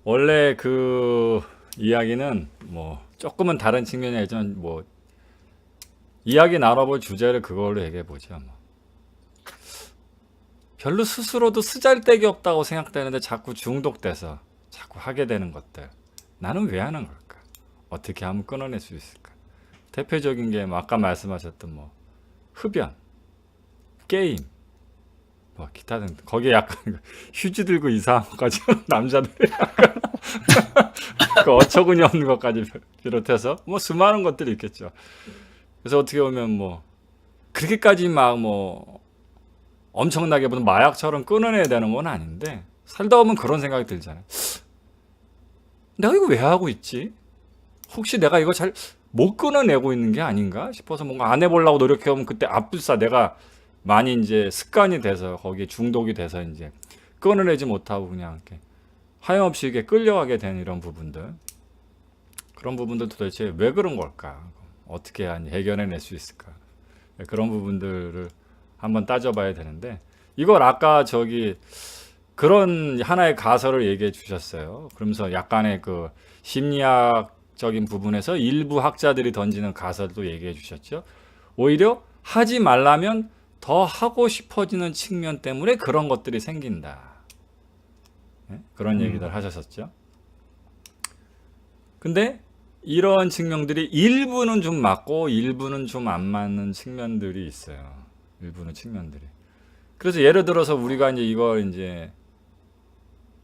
원래 그 이야기는 뭐 조금은 다른 측면이 있지만 뭐 이야기 나눠볼 주제를 그걸로 얘기해 보죠. 뭐. 별로 스스로도 쓰잘데기 없다고 생각되는데 자꾸 중독돼서 자꾸 하게 되는 것들. 나는 왜 하는 걸까? 어떻게 하면 끊어낼 수 있을까? 대표적인 게 뭐 아까 말씀하셨던 뭐 흡연, 게임, 뭐 기타 등등. 거기에 약간 휴지 들고 이상한 것까지 남자들이 그 어처구니 없는 것까지 비롯해서 뭐 수많은 것들이 있겠죠. 그래서 어떻게 보면 뭐 그렇게까지 막 뭐 엄청나게 무슨 마약처럼 끊어내야 되는 건 아닌데 살다 보면 그런 생각이 들잖아요. 내가 이거 왜 하고 있지? 혹시 내가 이거 잘 못 끊어내고 있는 게 아닌가 싶어서 뭔가 안 해보려고 노력해보면 그때 앞불사 내가 많이 이제 습관이 돼서 거기에 중독이 돼서 이제 끊어내지 못하고 그냥 이렇게 하염없이 이게 끌려가게 되는 이런 부분들, 그런 부분들 도대체 왜 그런 걸까? 어떻게 해결해낼 수 있을까? 그런 부분들을 한번 따져봐야 되는데 이걸 아까 저기 그런 하나의 가설을 얘기해 주셨어요. 그러면서 약간의 그 심리학적인 부분에서 일부 학자들이 던지는 가설도 얘기해 주셨죠. 오히려 하지 말라면 더 하고 싶어지는 측면 때문에 그런 것들이 생긴다. 네? 그런 얘기들 하셨었죠. 근데 이런 측면들이 일부는 좀 맞고 일부는 좀 안 맞는 측면들이 있어요. 일부는 측면들이. 그래서 예를 들어서 우리가 이제 이걸 이제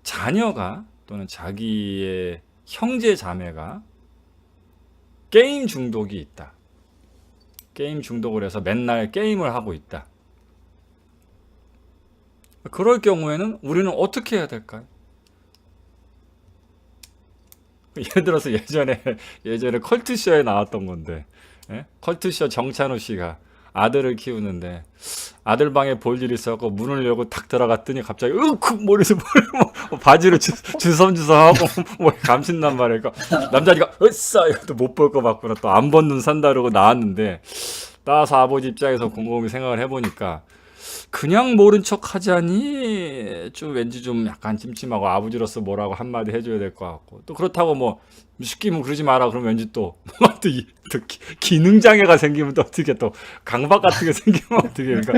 자녀가 또는 자기의 형제 자매가 게임 중독이 있다. 게임 중독을 해서 맨날 게임을 하고 있다. 그럴 경우에는 우리는 어떻게 해야 될까요? 예를 들어서 예전에 컬투쇼에 나왔던 건데, 예? 컬투쇼 정찬우 씨가 아들을 키우는데 아들 방에 볼 일이 있어갖고 문을 열고 탁 들어갔더니 갑자기 으크 머리에서 뭐 바지를 주섬주섬하고 뭐 감신단 말이야. 그러니까 남자니까 으싸 이것도 못 볼 거 같구나 또 안 본 눈 산다 그러고 나왔는데 따라서 아버지 입장에서 곰곰이 생각을 해보니까 그냥 모른 척 하자니 좀 왠지 좀 약간 찜찜하고 아버지로서 뭐라고 한마디 해줘야 될 것 같고 또 그렇다고 뭐 시키면 그러지 마라 그러면 왠지 또 기능장애가 생기면 또 어떻게 또 강박 같은 게 생기면 어떻게 그러니까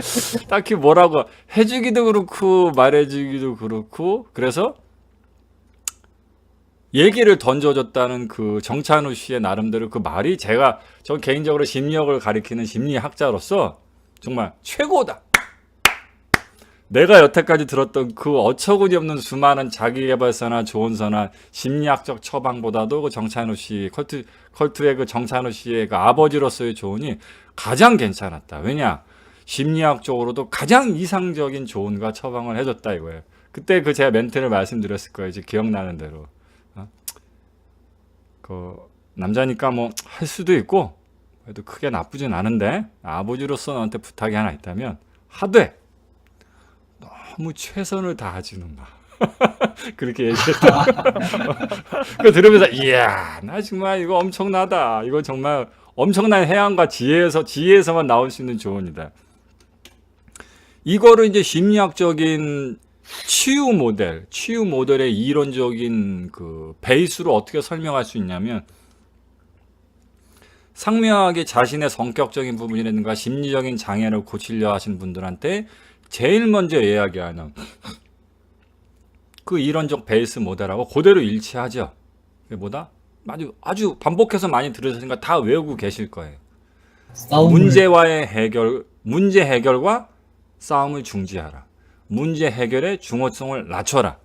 딱히 뭐라고 해주기도 그렇고 말해주기도 그렇고 그래서 얘기를 던져줬다는 그 정찬우 씨의 나름대로 그 말이 전 개인적으로 심리학을 가리키는 심리학자로서 정말 최고다. 내가 여태까지 들었던 그 어처구니 없는 수많은 자기계발서나 조언서나 심리학적 처방보다도 그 정찬우 씨, 컬투의 그 정찬우 씨의 그 아버지로서의 조언이 가장 괜찮았다. 왜냐? 심리학적으로도 가장 이상적인 조언과 처방을 해줬다 이거예요. 그때 그 제가 멘트를 말씀드렸을 거예요. 이제 기억나는 대로. 그 남자니까 뭐 할 수도 있고 그래도 크게 나쁘진 않은데 아버지로서 너한테 부탁이 하나 있다면 하되 너무 최선을 다하지는 마. 그렇게 얘기했다. 그 들으면서 이야 나 정말 이거 엄청나다. 이거 정말 엄청난 해안과 지혜에서만 나올 수 있는 조언이다. 이거를 이제 심리학적인 치유 모델의 이론적인 그 베이스로 어떻게 설명할 수 있냐면 상명하게 자신의 성격적인 부분이라든가 심리적인 장애를 고치려 하신 분들한테 제일 먼저 이야기하는 그 이론적 베이스 모델하고 그대로 일치하죠. 그게 뭐다? 아주 반복해서 많이 들으셨으니까 다 외우고 계실 거예요. 문제 해결과 싸움을 중지하라. 문제 해결의 중요성을 낮춰라.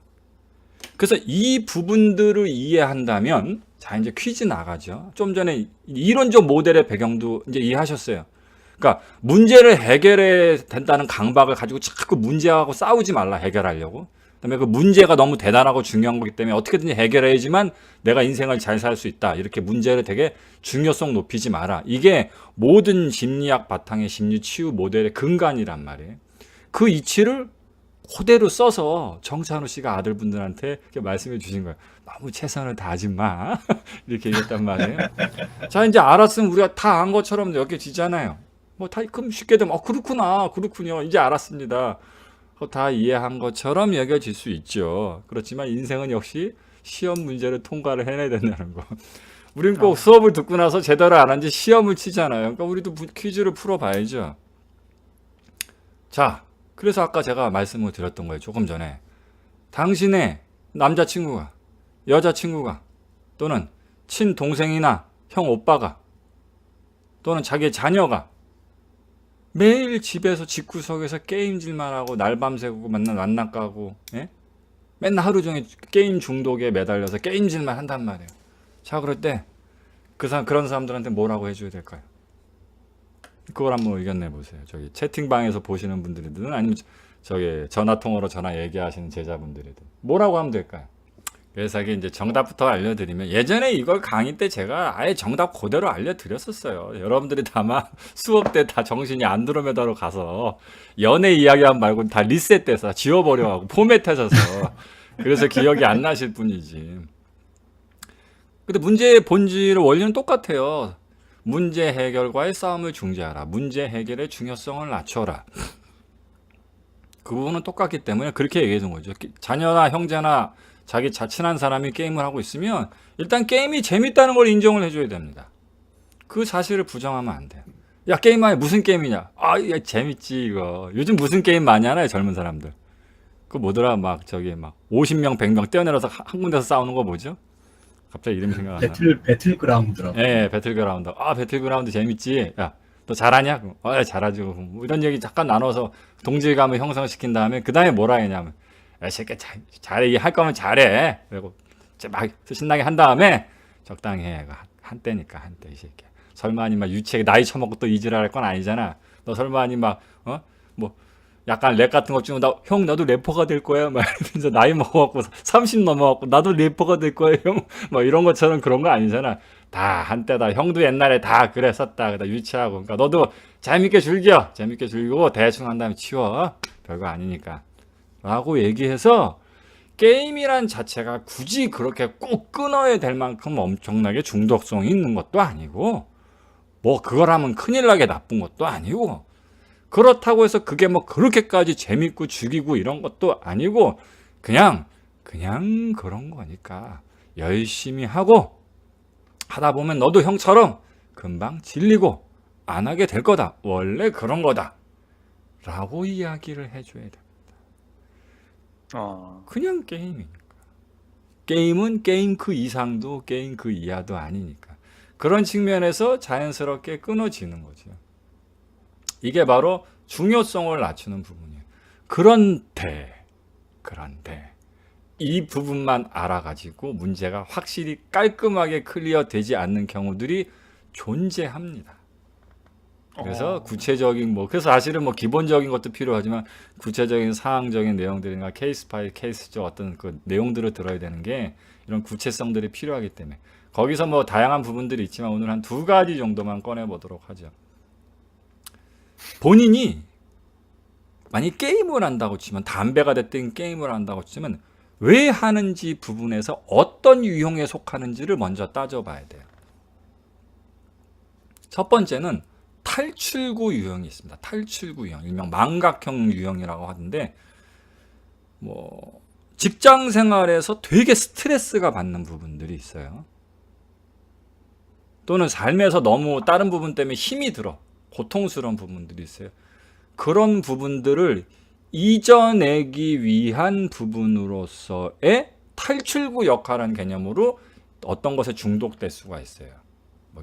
그래서 이 부분들을 이해한다면 자 이제 퀴즈 나가죠. 좀 전에 이론적 모델의 배경도 이제 이해하셨어요. 그러니까 문제를 해결해야 된다는 강박을 가지고 자꾸 문제하고 싸우지 말라 해결하려고. 그다음에 그 문제가 너무 대단하고 중요한 거기 때문에 어떻게든지 해결해야지만 내가 인생을 잘 살 수 있다. 이렇게 문제를 되게 중요성 높이지 마라. 이게 모든 심리학 바탕의 심리 치유 모델의 근간이란 말이에요. 그 이치를 그대로 써서 정찬우 씨가 아들분들한테 이렇게 말씀해 주신 거예요. 너무 최선을 다하지 마. 이렇게 얘기했단 말이에요. 자, 이제 알았으면 우리가 다 안 것처럼 여겨지잖아요. 뭐 다 그럼 쉽게 되면 그렇구나. 그렇군요. 이제 알았습니다. 다 이해한 것처럼 여겨질 수 있죠. 그렇지만 인생은 역시 시험 문제를 통과를 해내야 된다는 거. 우린 꼭 수업을 듣고 나서 제대로 안 한지 시험을 치잖아요. 그러니까 우리도 퀴즈를 풀어봐야죠. 자, 그래서 아까 제가 말씀을 드렸던 거예요. 조금 전에. 당신의 남자친구가, 여자친구가, 또는 친동생이나 형 오빠가, 또는 자기의 자녀가 매일 집에서 집구석에서 게임질만 하고 날밤 새고 맨날 만나 까고, 예? 맨날 하루 종일 게임 중독에 매달려서 게임질만 한단 말이에요. 자, 그럴 때 그런 사람들한테 뭐라고 해줘야 될까요? 그걸 한번 의견 내보세요. 저기 채팅방에서 보시는 분들이든 아니면 저기 전화통화로 전화 얘기하시는 제자분들이든 뭐라고 하면 될까요? 그래서 이게 이제 정답부터 알려드리면, 예전에 이걸 강의 때 제가 아예 정답 그대로 알려드렸었어요. 여러분들이 다만 수업 때 다 정신이 안드로메다로 가서 연애 이야기하면 말고 다 리셋돼서 지워버려가고 포맷하셔서 그래서 기억이 안 나실 뿐이지. 근데 문제의 본질의 원리는 똑같아요. 문제 해결과의 싸움을 중재하라. 문제 해결의 중요성을 낮춰라. 그 부분은 똑같기 때문에 그렇게 얘기해 준 거죠. 자녀나 형제나 자기 자친한 사람이 게임을 하고 있으면 일단 게임이 재밌다는 걸 인정을 해줘야 됩니다. 그 사실을 부정하면 안 돼요. 야, 게임 많이 무슨 게임이냐? 아, 야, 재밌지 이거. 요즘 무슨 게임 많이 하나요, 젊은 사람들? 그 뭐더라, 막 저기 막 50명 100명 떼어내려서 한 군데서 싸우는 거 뭐죠? 갑자기 이름이 생각 안 나. 배틀그라운드라고. 예, 배틀그라운드. 아, 배틀그라운드 재밌지? 야, 너 잘하냐? 아, 잘하죠. 뭐 이런 얘기 잠깐 나눠서 동질감을 형성시킨 다음에 그 다음에 뭐라 했냐면, 야, 새끼 잘해. 할 거면 잘해. 그리고 막 신나게 한 다음에 적당히 해. 한때니까 한때 이 새끼. 설마 아니 막 유치하게 나이 처먹고 또 이지랄 할 건 아니잖아. 너 설마 아니 막 뭐 약간 랩 같은 거 주면 형 나도 래퍼가 될 거야. 막 이러면서 나이 먹어갖고 30 넘어갖고 나도 래퍼가 될 거야 형. 뭐 이런 것처럼 그런 거 아니잖아. 다 한때다. 형도 옛날에 다 그랬었다. 그다 유치하고. 그러니까 너도 재밌게 즐겨. 재밌게 즐기고 대충 한 다음에 치워. 별거 아니니까. 라고 얘기해서 게임이란 자체가 굳이 그렇게 꼭 끊어야 될 만큼 엄청나게 중독성이 있는 것도 아니고, 뭐 그걸 하면 큰일 나게 나쁜 것도 아니고, 그렇다고 해서 그게 뭐 그렇게까지 재밌고 죽이고 이런 것도 아니고, 그냥 그런 거니까 열심히 하고 하다 보면 너도 형처럼 금방 질리고 안 하게 될 거다. 원래 그런 거다. 라고 이야기를 해줘야 돼. 그냥 게임이니까. 게임은 게임 그 이상도 게임 그 이하도 아니니까. 그런 측면에서 자연스럽게 끊어지는 거죠. 이게 바로 중요성을 낮추는 부분이에요. 그런데 이 부분만 알아가지고 문제가 확실히 깔끔하게 클리어 되지 않는 경우들이 존재합니다. 그래서 구체적인 그래서 사실은 기본적인 것도 필요하지만 구체적인 사항적인 내용들이나 케이스 바이 케이스죠. 어떤 그 내용들을 들어야 되는 게 이런 구체성들이 필요하기 때문에 거기서 다양한 부분들이 있지만 오늘 한 2가지 정도만 꺼내 보도록 하죠. 본인이 만약 게임을 한다고 치면, 담배가 됐든 게임을 한다고 치면 왜 하는지 부분에서 어떤 유형에 속하는지를 먼저 따져봐야 돼요. 첫 번째는 탈출구 유형이 있습니다. 탈출구 유형, 일명 망각형 유형이라고 하는데, 직장 생활에서 되게 스트레스가 받는 부분들이 있어요. 또는 삶에서 너무 다른 부분 때문에 힘이 들어 고통스러운 부분들이 있어요. 그런 부분들을 잊어내기 위한 부분으로서의 탈출구 역할하는 개념으로 어떤 것에 중독될 수가 있어요.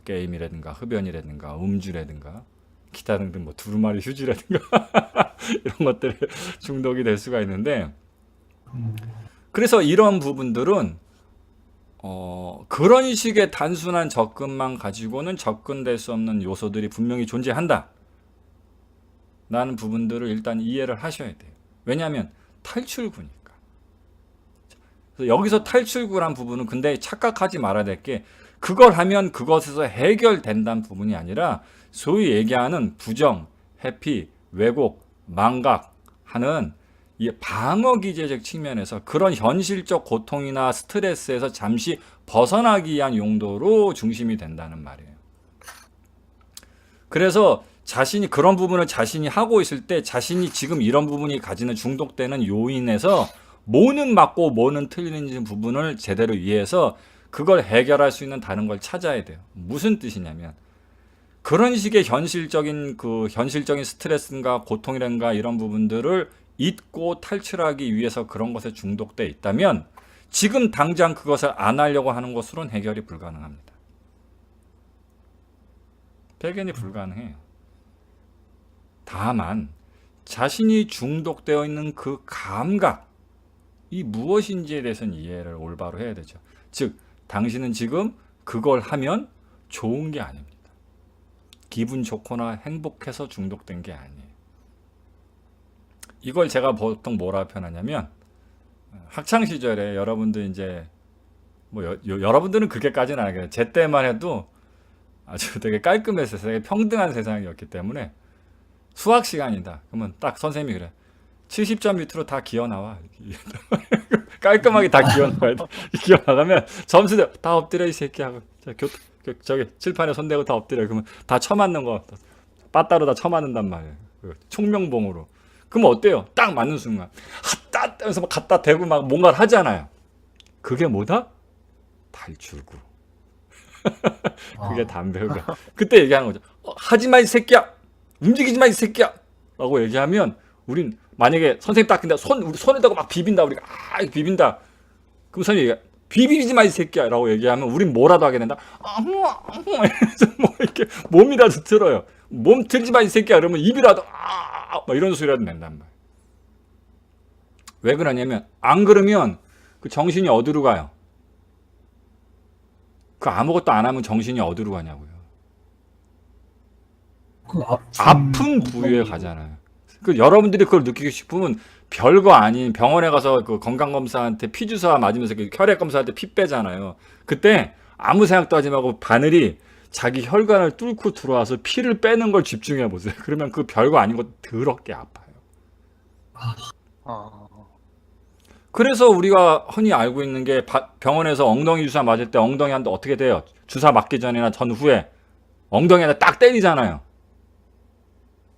게임이라든가 흡연이라든가 음주라든가 기타 등등 두루마리 휴지라든가 이런 것들에 중독이 될 수가 있는데, 그래서 이런 부분들은 그런 식의 단순한 접근만 가지고는 접근될 수 없는 요소들이 분명히 존재한다 라는 부분들을 일단 이해를 하셔야 돼요. 왜냐하면 탈출구니까. 그래서 여기서 탈출구란 부분은 근데 착각하지 말아야 될 게, 그걸 하면 그것에서 해결된다는 부분이 아니라 소위 얘기하는 부정, 회피, 왜곡, 망각 하는 이 방어기제적 측면에서 그런 현실적 고통이나 스트레스에서 잠시 벗어나기 위한 용도로 중심이 된다는 말이에요. 그래서 자신이 그런 부분을 자신이 하고 있을 때 자신이 지금 이런 부분이 가지는 중독되는 요인에서 뭐는 맞고 뭐는 틀리는 부분을 제대로 이해해서 그걸 해결할 수 있는 다른 걸 찾아야 돼요. 무슨 뜻이냐면 그런 식의 현실적인 스트레스인가 고통이란가 이런 부분들을 잊고 탈출하기 위해서 그런 것에 중독돼 있다면 지금 당장 그것을 안 하려고 하는 것으로는 해결이 불가능합니다. 배견이 불가능해요. 다만 자신이 중독되어 있는 그 감각이 무엇인지에 대해서는 이해를 올바로 해야 되죠. 즉 당신은 지금 그걸 하면 좋은 게 아닙니다. 기분 좋거나 행복해서 중독된 게 아니에요. 이걸 제가 보통 뭐라 표현하냐면 학창 시절에 여러분들 이제 여러분들은 그렇게까지는 안 하겠어요. 제 때만 해도 아주 되게 깔끔했어요. 되게 평등한 세상이었기 때문에 수학 시간이다. 그러면 딱 선생님이 그래. 70점 밑으로 다 기어 나와. 깔끔하게 다 기어 나와야 돼. 기어 나가면 점수들 다 엎드려 이 새끼 하고 저기 칠판에 손대고 다 엎드려. 그러면 다 쳐맞는 거 빠따로 다 쳐맞는단 말이에요. 총명봉으로. 그럼 어때요? 딱 맞는 순간 핫따 하면서 막 갖다 대고 막 뭔가를 하잖아요. 그게 뭐다? 탈출구. 그게 담배가. 그때 얘기하는 거죠. 하지 마 이 새끼야. 움직이지 마 이 새끼야. 라고 얘기하면 우린 만약에 선생님 딱 근데 우리 손에다가 막 비빈다. 우리가 비빈다. 그럼 선생님이 얘기해. 비비지 마 이 새끼야 라고 얘기하면 우린 뭐라도 하게 된다. 뭐 이렇게 몸이라도 들어요. 몸 들지 마 이 새끼야 그러면 입이라도 막 이런 소리라도 낸단 말이에요. 왜 그러냐면 안 그러면 그 정신이 어디로 가요? 그 아무것도 안 하면 정신이 어디로 가냐고요. 그 아픈 부위에 가잖아요. 그 여러분들이 그걸 느끼고 싶으면 별거 아닌 병원에 가서 그 건강검사한테 피 주사 맞으면서 그 혈액 검사할 때 피 빼잖아요. 그때 아무 생각도 하지 말고 바늘이 자기 혈관을 뚫고 들어와서 피를 빼는 걸 집중해 보세요. 그러면 그 별거 아닌 것 더럽게 아파요. 그래서 우리가 흔히 알고 있는 게 병원에서 엉덩이 주사 맞을 때 엉덩이한테 어떻게 돼요? 주사 맞기 전이나 전후에 엉덩이에다 딱 때리잖아요.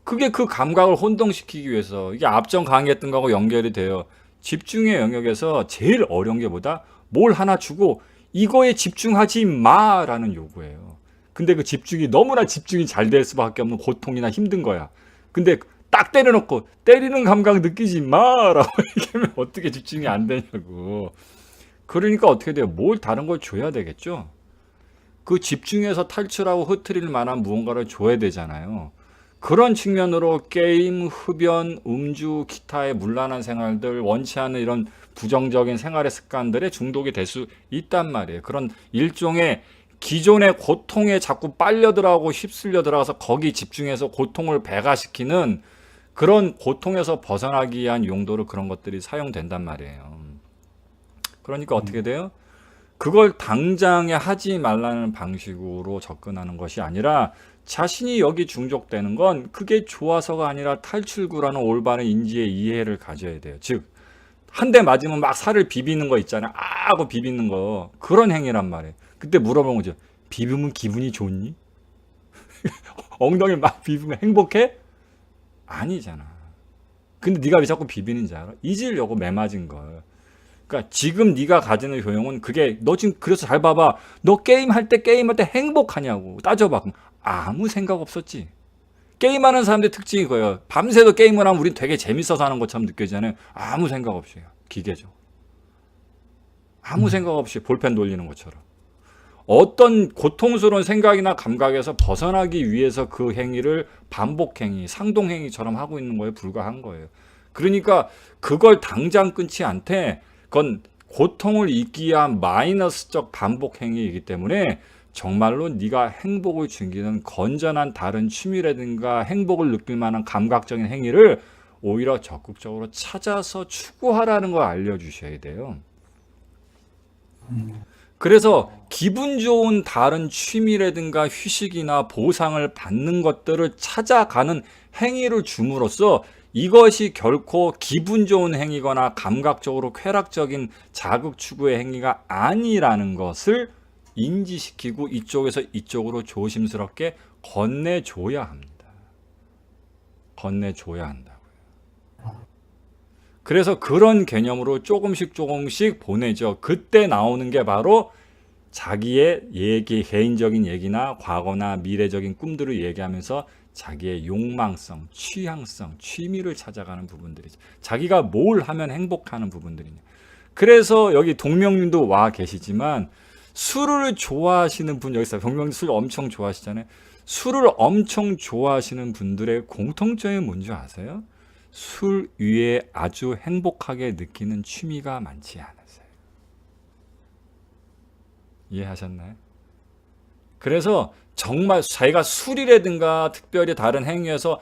그게 그 감각을 혼동시키기 위해서 이게 앞전 강의했던 거하고 연결이 돼요. 집중의 영역에서 제일 어려운 게 뭐다? 뭘 하나 주고 이거에 집중하지 마라는 요구예요. 근데 그 집중이 너무나 집중이 잘 될 수밖에 없는 고통이나 힘든 거야. 근데 딱 때려놓고 때리는 감각 느끼지 마라고 얘기하면 어떻게 집중이 안 되냐고. 그러니까 어떻게 돼요? 뭘 다른 걸 줘야 되겠죠? 그 집중해서 탈출하고 흐트릴 만한 무언가를 줘야 되잖아요. 그런 측면으로 게임, 흡연, 음주, 기타의 문란한 생활들, 원치 않는 이런 부정적인 생활의 습관들에 중독이 될 수 있단 말이에요. 그런 일종의 기존의 고통에 자꾸 빨려들어가고 휩쓸려 들어가서 거기 집중해서 고통을 배가시키는 그런 고통에서 벗어나기 위한 용도로 그런 것들이 사용된단 말이에요. 그러니까 어떻게 돼요? 그걸 당장에 하지 말라는 방식으로 접근하는 것이 아니라 자신이 여기 중독되는 건 그게 좋아서가 아니라 탈출구라는 올바른 인지의 이해를 가져야 돼요. 즉, 한 대 맞으면 막 살을 비비는 거 있잖아요. 하고 비비는 거. 그런 행위란 말이에요. 그때 물어보는 거죠. 비비면 기분이 좋니? 엉덩이 막 비비면 행복해? 아니잖아. 근데 네가 왜 자꾸 비비는지 알아? 잊으려고 매맞은 거예요. 그러니까 지금 네가 가지는 효용은 그게 너 지금 그래서 잘 봐봐. 너 게임할 때 행복하냐고 따져봐. 그럼 아무 생각 없었지. 게임하는 사람들의 특징이 그거예요. 밤새도 게임을 하면 우린 되게 재밌어서 하는 것처럼 느껴지잖아요. 아무 생각 없이 해요. 기계죠. 아무 생각 없이 볼펜 돌리는 것처럼. 어떤 고통스러운 생각이나 감각에서 벗어나기 위해서 그 행위를 반복행위, 상동행위처럼 하고 있는 거에 불과한 거예요. 그러니까 그걸 당장 끊지 않되 그건 고통을 잊기 위한 마이너스적 반복행위이기 때문에 정말로 네가 행복을 즐기는 건전한 다른 취미라든가 행복을 느낄 만한 감각적인 행위를 오히려 적극적으로 찾아서 추구하라는 걸 알려주셔야 돼요. 그래서 기분 좋은 다른 취미라든가 휴식이나 보상을 받는 것들을 찾아가는 행위를 줌으로써 이것이 결코 기분 좋은 행위거나 감각적으로 쾌락적인 자극 추구의 행위가 아니라는 것을 인지시키고 이쪽에서 이쪽으로 조심스럽게 건네줘야 합니다. 건네줘야 한다고요. 그래서 그런 개념으로 조금씩 보내죠. 그때 나오는 게 바로 자기의 얘기, 개인적인 얘기나 과거나 미래적인 꿈들을 얘기하면서 자기의 욕망성, 취향성, 취미를 찾아가는 부분들이죠. 자기가 뭘 하면 행복하는 부분들이냐. 그래서 여기 동명님도 와 계시지만 술을 좋아하시는 분 여기 있어요. 동명님 술 엄청 좋아하시잖아요. 술을 엄청 좋아하시는 분들의 공통점이 뭔지 아세요? 술 위에 아주 행복하게 느끼는 취미가 많지 않으세요. 이해하셨나요? 그래서 정말 자기가 술이라든가 특별히 다른 행위에서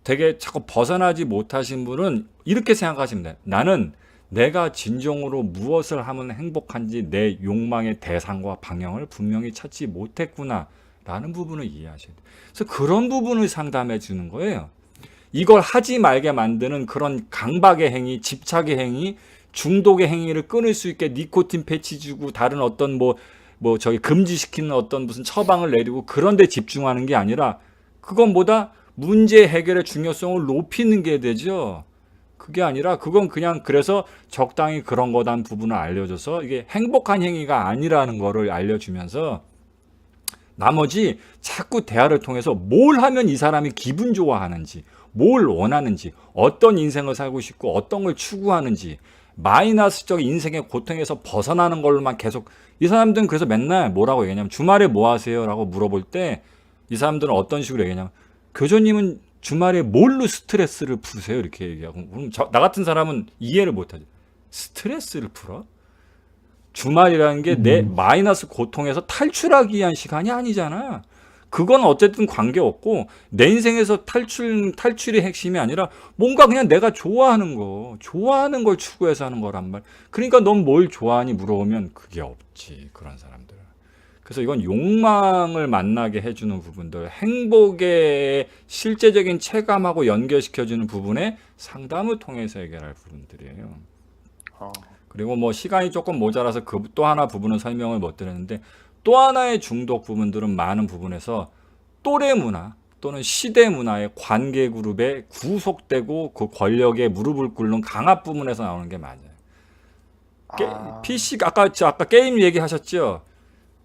되게 자꾸 벗어나지 못하신 분은 이렇게 생각하시면 돼요. 나는 내가 진정으로 무엇을 하면 행복한지 내 욕망의 대상과 방향을 분명히 찾지 못했구나 라는 부분을 이해하셔야 돼요. 그래서 그런 부분을 상담해 주는 거예요. 이걸 하지 말게 만드는 그런 강박의 행위, 집착의 행위, 중독의 행위를 끊을 수 있게 니코틴 패치 주고 다른 어떤 저기 금지시키는 어떤 무슨 처방을 내리고 그런 데 집중하는 게 아니라 그건 뭐다? 문제 해결의 중요성을 높이는 게 되죠. 그게 아니라 그건 그냥 그래서 적당히 그런 거단 부분을 알려줘서 이게 행복한 행위가 아니라는 거를 알려주면서 나머지 자꾸 대화를 통해서 뭘 하면 이 사람이 기분 좋아하는지, 뭘 원하는지, 어떤 인생을 살고 싶고 어떤 걸 추구하는지, 마이너스적 인생의 고통에서 벗어나는 걸로만 계속 이 사람들은 그래서 맨날 뭐라고 얘기하냐면 주말에 뭐 하세요? 라고 물어볼 때 이 사람들은 어떤 식으로 얘기하냐면 교주님은 주말에 뭘로 스트레스를 푸세요? 이렇게 얘기하고 그럼 나 같은 사람은 이해를 못하죠. 스트레스를 풀어? 주말이라는 게 내 마이너스 고통에서 탈출하기 위한 시간이 아니잖아. 그건 어쨌든 관계없고 내 인생에서 탈출이 핵심이 아니라 뭔가 그냥 내가 좋아하는 걸 추구해서 하는 거란 말. 그러니까 넌 뭘 좋아하니 물어보면 그게 없지, 그런 사람들은. 그래서 이건 욕망을 만나게 해주는 부분들, 행복의 실제적인 체감하고 연결시켜주는 부분에 상담을 통해서 해결할 부분들이에요. 그리고 뭐 시간이 조금 모자라서 그 또 하나 부분은 설명을 못 드렸는데 또 하나의 중독 부분들은 많은 부분에서 또래 문화 또는 시대 문화의 관계 그룹에 구속되고 그 권력에 무릎을 꿇는 강압 부분에서 나오는 게 맞아요. PC 아까 게임 얘기하셨죠?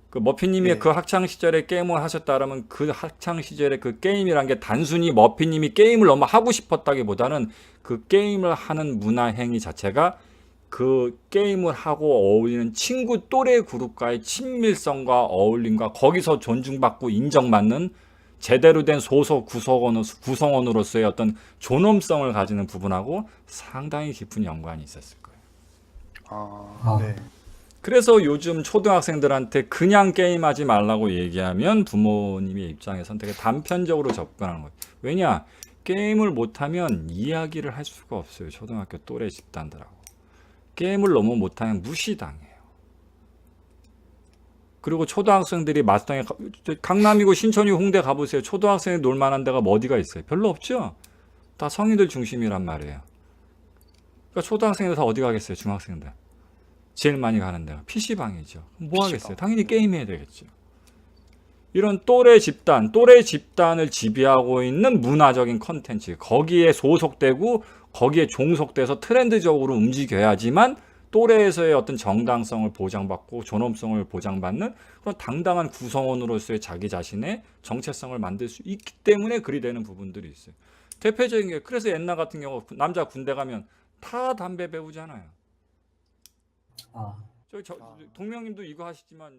그 머피님이 네. 그 학창 시절에 게임을 하셨다라면 그 학창 시절에 그 게임이란 게 단순히 머피님이 게임을 너무 하고 싶었다기보다는 그 게임을 하는 문화 행위 자체가 그 게임을 하고 어울리는 친구 또래 그룹과의 친밀성과 어울림과 거기서 존중받고 인정받는 제대로 된 소속 구성원으로서의 어떤 존엄성을 가지는 부분하고 상당히 깊은 연관이 있었을 거예요. 네. 그래서 요즘 초등학생들한테 그냥 게임하지 말라고 얘기하면 부모님의 입장에선 되게 단편적으로 접근하는 거예요. 왜냐? 게임을 못하면 이야기를 할 수가 없어요. 초등학교 또래 집단들하고. 게임을 너무 못하면 무시당해요. 그리고 초등학생들이 마스터에 강남이고 신천이고 홍대 가보세요. 초등학생이 놀만한 데가 어디가 있어요? 별로 없죠? 다 성인들 중심이란 말이에요. 그러니까 초등학생들 다 어디 가겠어요? 중학생들. 제일 많이 가는 데가 PC방이죠. 뭐 하겠어요? 당연히 게임해야 되겠죠. 이런 또래 집단을 지배하고 있는 문화적인 컨텐츠, 거기에 소속되고 거기에 종속돼서 트렌드적으로 움직여야지만 또래에서의 어떤 정당성을 보장받고 존엄성을 보장받는 그런 당당한 구성원으로서의 자기 자신의 정체성을 만들 수 있기 때문에 그리 되는 부분들이 있어요. 대표적인 게 그래서 옛날 같은 경우 남자 군대 가면 다 담배 배우잖아요. 동명님도 이거 하시지만